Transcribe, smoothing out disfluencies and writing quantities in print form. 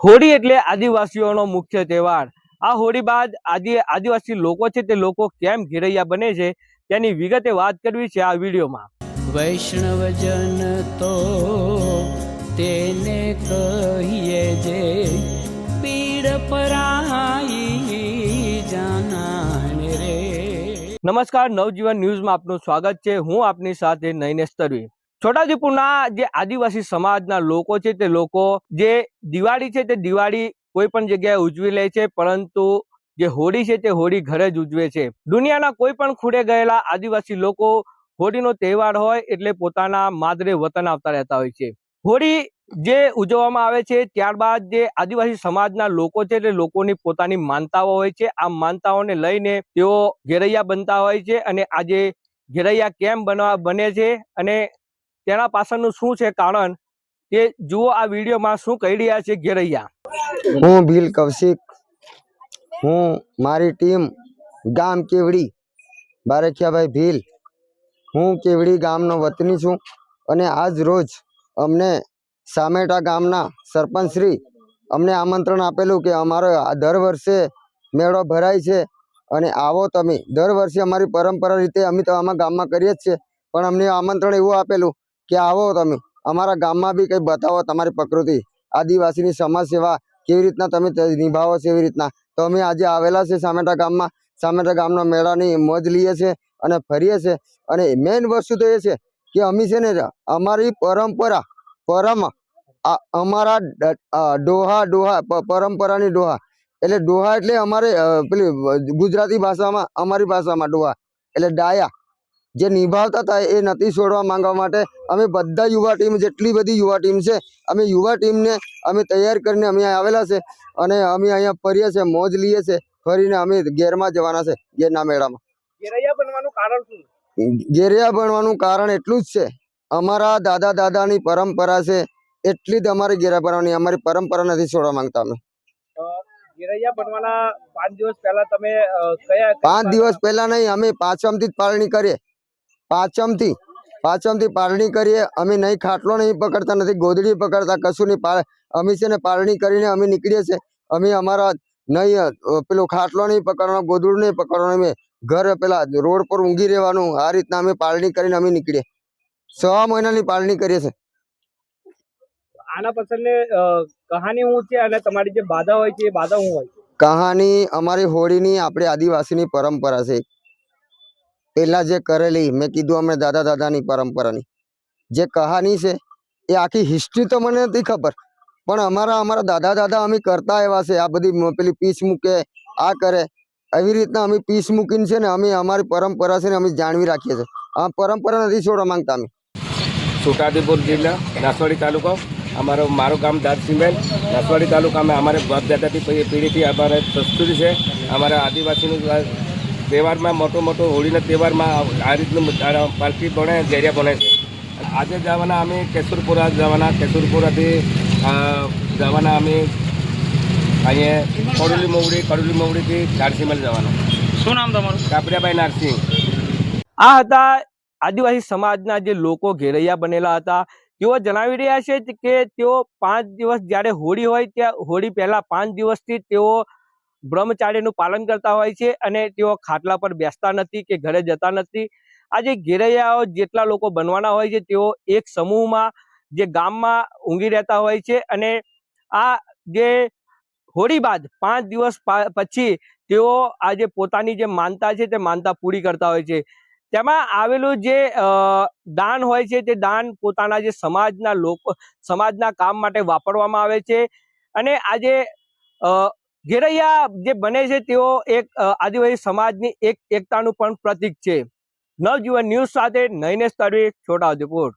હોળી એટલે આદિવાસીઓનો મુખ્ય તહેવાર। આ હોળી બાદ આદિવાસી લોકો છે તે લોકો કેમ ઘેરૈયા બને છે તેની વિગતે વાત કરવી છે આ વિડીયોમાં। વૈષ્ણવજન તો તેને કહીએ જે પીડ પરાઈ જાનાને રે। નમસ્કાર, નવજીવન ન્યૂઝમાં આપનું સ્વાગત છે। હું આપની સાથે નૈનેશ તરવી। છોટાઉદેપુરના જે આદિવાસી સમાજના લોકો છે તે લોકો જે દિવાળી છે તે દિવાળી કોઈ પણ જગ્યાએ ઉજવી લે છે, પરંતુ જે હોળી છે તે હોળી ઘરે જ ઉજવે છે। દુનિયાના કોઈ પણ ખૂણે ગયેલા આદિવાસી લોકો હોળીનો તહેવાર હોય એટલે પોતાના માદરે વતન આવતા રહેતા હોય છે। હોળી જે ઉજવવામાં આવે છે ત્યારબાદ જે આદિવાસી સમાજના લોકો છે તે લોકોની પોતાની માનતાઓ હોય છે। આ માનતાઓને લઈને તેઓ ઘેરૈયા બનતા હોય છે, અને આજે ઘેરૈયા કેમ બને છે અને તેના પાછળનું શું છે કારણ તે જુઓ આ વિડીયોમાં। શું કહી રહ્યા છે ઘેરૈયા। હું ભીલ કૌશિક, હું મારી ટીમ ગામ કેવડી બારખિયાભાઈ ભીલ, હું કેવડી ગામનો વતની છું। અને આજ રોજ અમને સામેટા ગામના સરપંચશ્રી અમને આમંત્રણ આપેલું કે અમારો દર વર્ષે મેળો ભરાય છે અને આવો તમે। દર વર્ષે અમારી પરંપરા રીતે અમે તો આમાં ગામમાં કરીએ જ છે, પણ અમને આમંત્રણ એવું આપેલું કે આવો તમે અમારા ગામમાં બી કંઈ બતાવો તમારી પ્રકૃતિ, આદિવાસીની સમાજ સેવા કેવી રીતના તમે નિભાવો છો એવી રીતના। તો અમે આજે આવેલા છે સામેટા ગામમાં। સામેટા ગામના મેળાની મોજ લઈએ છીએ અને ફરીએ છીએ। અને મેઇન વસ્તુ તો એ છે કે અમે છે ને અમારી પરંપરા અમારા પરંપરાની ડોહા એટલે ડોહા એટલે અમારે પેલી ગુજરાતી ભાષામાં અમારી ભાષામાં ડોહા એટલે ડાયા જે નિભાવતા હતા એ નથી છોડવા માંગવા માટે અમે બધા યુવા ટીમ, જેટલી બધી યુવા ટીમ છે, અમે યુવા ટીમને અમે તૈયાર કરીને અમે આવેલા છે અને અમે અહીંયા ફરીએ છીએ, મોજ લઈએ છીએ। ફરીને અમે ઘેરમાં જવાના છે, ઘેરના મેળામાં। ઘેરૈયા બનવાનું કારણ શું? ઘેરૈયા બનવાનું કારણ એટલું જ છે, અમારા દાદા દાદાની પરંપરા છે એટલી જ અમારી ઘેરા બનવાની, અમારી પરંપરા નથી છોડવા માંગતા અમે। ઘેરૈયા બનવાના 5 દિવસ પહેલા તમે કયા 5 દિવસ પહેલા નહીં, અમે પાંચમથી જ પારણી કરીએ। પાંચમથી પારણી કરીએ અમે। નહીં ખાટલો નહીં પકડતા, નથી ગોદડી પકડતા, કશું નહીં। અમે છે ને પારણી કરીને અમે નીકળીએ છીએ। અમે અમારા નહીં પેલો ખાટલો નહીં પકડવાનો, ગોદડું નહીં પકડવાનું, અમે ઘર પેલા રોડ પર ઊંઘી રહેવાનું। આ રીતના અમે પારણી કરીને અમે નીકળીએ। 6 મહિનાની પારણી કરીએ છીએ। આના પાછળની કહાની શું છે અને તમારી જે બાધા હોય છે એ બાધા શું હોય? કહાની અમારી હોળીની આપણી આદિવાસીની પરંપરા છે। પહેલાં જે કરેલી મેં કીધું અમે દાદા દાદાની પરંપરાની જે કહાની છે એ આખી હિસ્ટ્રી તો મને નથી ખબર, પણ અમારા દાદા દાદા અમે કરતા એવા છે। આ બધી પેલી પીસ મૂકે, આ કરે, એવી રીતના અમે પીસ મૂકીને છે ને અમે અમારી પરંપરા છે ને અમે જાળવી રાખીએ છીએ। આ પરંપરા નથી છોડવા માંગતા અમે। છોટાઉદેપુર જિલ્લા નસવાડી તાલુકો, મારું ગામ દાદસિંબેન, નસવાડી તાલુકામાં અમારે બાપ દાદાથી પેઢીથી અમારે સંસ્કૃતિ છે। અમારા આદિવાસીનું તહેવારમાં મોટો હોળીના તહેવારમાં આ રીતનું પાલખી બને, ઘેરિયા બને છે। આજે જવાના અમે કેશરપુરા જવાના, કેશરપુરાથી જવાના અમે અહીંયા કડુલી મોવડીથી નારસિંહમલ જવાના। શું નામ તમારું? કાપડિયાભાઈ નારસિંહ। આ હતા આદિવાસી સમાજના જે લોકો ઘેરૈયા બનેલા હતા। તેઓ જણાવી રહ્યા છે કે તેઓ 5 દિવસ જ્યારે હોળી હોય ત્યાં હોળી પહેલા 5 દિવસથી તેઓ બ્રહ્મચાર્યનું પાલન કરતા હોય છે અને તેઓ ખાટલા પર બેસતા નથી કે ઘરે જતા નથી। આજે ઘેરૈયાઓ જેટલા લોકો બનવાના હોય છે તેઓ એક સમૂહમાં જે ગામમાં ઊંઘી રહેતા હોય છે, અને આ જે હોળી બાદ 5 દિવસ પછી તેઓ આજે પોતાની જે માનતા છે તે માનતા પૂરી કરતા હોય છે। તેમાં આવેલું જે દાન હોય છે તે દાન પોતાના જે સમાજના કામ માટે વાપરવામાં આવે છે। અને આજે ઘેરૈયા જે બને છે તેઓ એક આદિવાસી સમાજની એકતાનું પણ પ્રતીક છે। નવજીવન ન્યૂઝ સાથે નૈનેશ તરવી, છોટાઉદેપુર।